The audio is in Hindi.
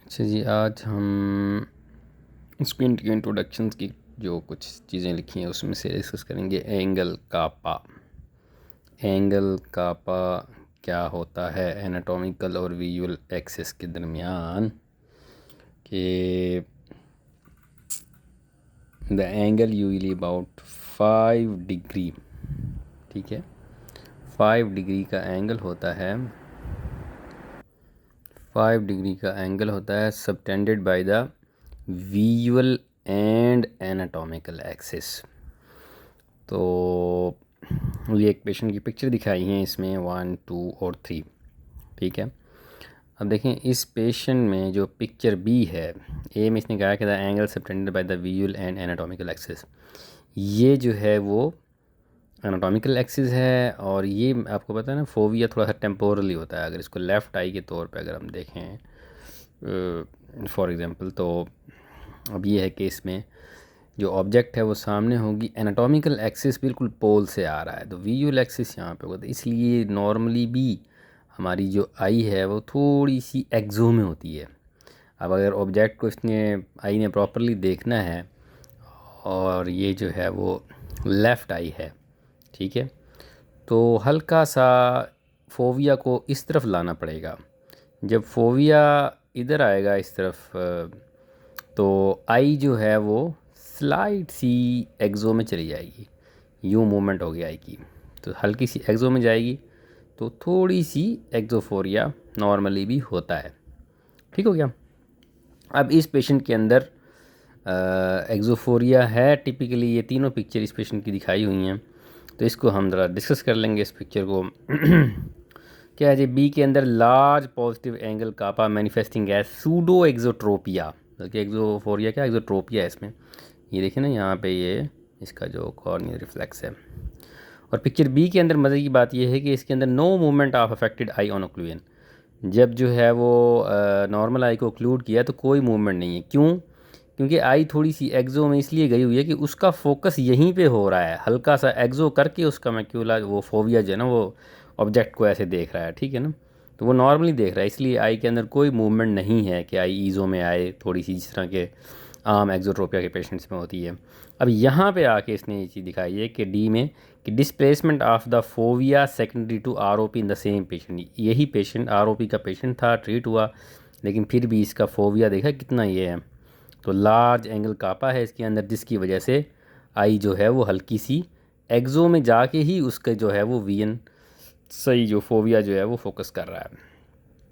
अच्छा जी, आज हम स्क्विंट के इंट्रोडक्शंस की जो कुछ चीज़ें लिखी हैं उसमें से डिस्कस करेंगे। एंगल कापा। एंगल कापा क्या होता है एनाटॉमिकल और विजुअल एक्सिस के दरमियान कि the angle usually about 5 degree, ठीक है, 5 डिग्री का एंगल होता है, 5 डिग्री का एंगल होता है subtended by the visual and anatomical axis. तो ये एक पेशेंट की पिक्चर दिखाई है इसमें 1, 2 और 3, ठीक है। अब देखें इस पेशेंट में जो पिक्चर बी है, ए में इसने कहा कि the angle subtended by the visual and anatomical axis, ये जो है वो एनाटॉमिकल एक्सिस है। और ये आपको पता है ना, फोविया थोड़ा सा टेम्पोरली होता है। अगर इसको लेफ़्ट आई के तौर पे अगर हम देखें फॉर एग्ज़ाम्पल, तो अब ये है कि इसमें जो ऑब्जेक्ट है वो सामने होगी, एनाटॉमिकल एक्सिस बिल्कुल पोल से आ रहा है, तो विजुअल एक्सिस यहाँ पे होगा। तो इसलिए नॉर्मली भी हमारी जो आई है वो थोड़ी सी एक्सो में होती है। अब अगर ऑब्जेक्ट को इसने आई ने प्रॉपरली देखना है और ये जो है वो लेफ़्ट आई है, ठीक है, तो हल्का सा फोविया को इस तरफ लाना पड़ेगा। जब फोविया इधर आएगा इस तरफ, तो आई जो है वो स्लाइट सी एक्सो में चली जाएगी, यूँ मूवमेंट हो गया आई की, तो हल्की सी एक्सो में जाएगी, तो थोड़ी सी एक्सोफोरिया नॉर्मली भी होता है। ठीक हो गया। अब इस पेशेंट के अंदर एक्सोफोरिया है टिपिकली। ये तीनों पिक्चर इस पेशेंट की दिखाई हुई हैं, तो इसको हम ज़रा डिस्कस कर लेंगे इस पिक्चर को। क्या है जी, बी के अंदर लार्ज पॉजिटिव एंगल कापा मैनिफेस्टिंग एज सूडो एक्सोट्रोपिया, बल्कि एक्सोफोरिया क्या एक्सोट्रोपिया है इसमें। ये देखिए ना यहाँ पे ये इसका जो कॉर्नियल रिफ्लेक्स है। और पिक्चर बी के अंदर मज़े की बात यह है कि इसके अंदर no movement of affected eye on occlusion. जब जो है वो नॉर्मल आई को ओक्लूड किया तो कोई मूवमेंट नहीं है। क्यों? क्योंकि आई थोड़ी सी एक्सो में इसलिए गई हुई है कि उसका फोकस यहीं पे हो रहा है, हल्का सा एक्सो करके उसका मैक्यूला वो फोविया जो है ना वो ऑब्जेक्ट को ऐसे देख रहा है, ठीक है ना, तो वो नॉर्मली देख रहा है, इसलिए आई के अंदर कोई मूवमेंट नहीं है कि आई ईज़ो में आए थोड़ी सी, जिस तरह के आम एक्सोट्रोपिया के पेशेंट्स में होती है। अब यहाँ पे आके इसने ये चीज़ दिखाई है कि डी में कि displacement of the fovea secondary to ROP in the same patient. यही पेशेंट आरओपी का पेशेंट था, ट्रीट हुआ, लेकिन फिर भी इसका फोविया देखा कितना ये है। तो लार्ज एंगल कापा है इसके अंदर, जिसकी वजह से आई जो है वो हल्की सी एक्सो में जाके ही उसका जो है वो वीएन सही जो फोविया जो है वो फोकस कर रहा है।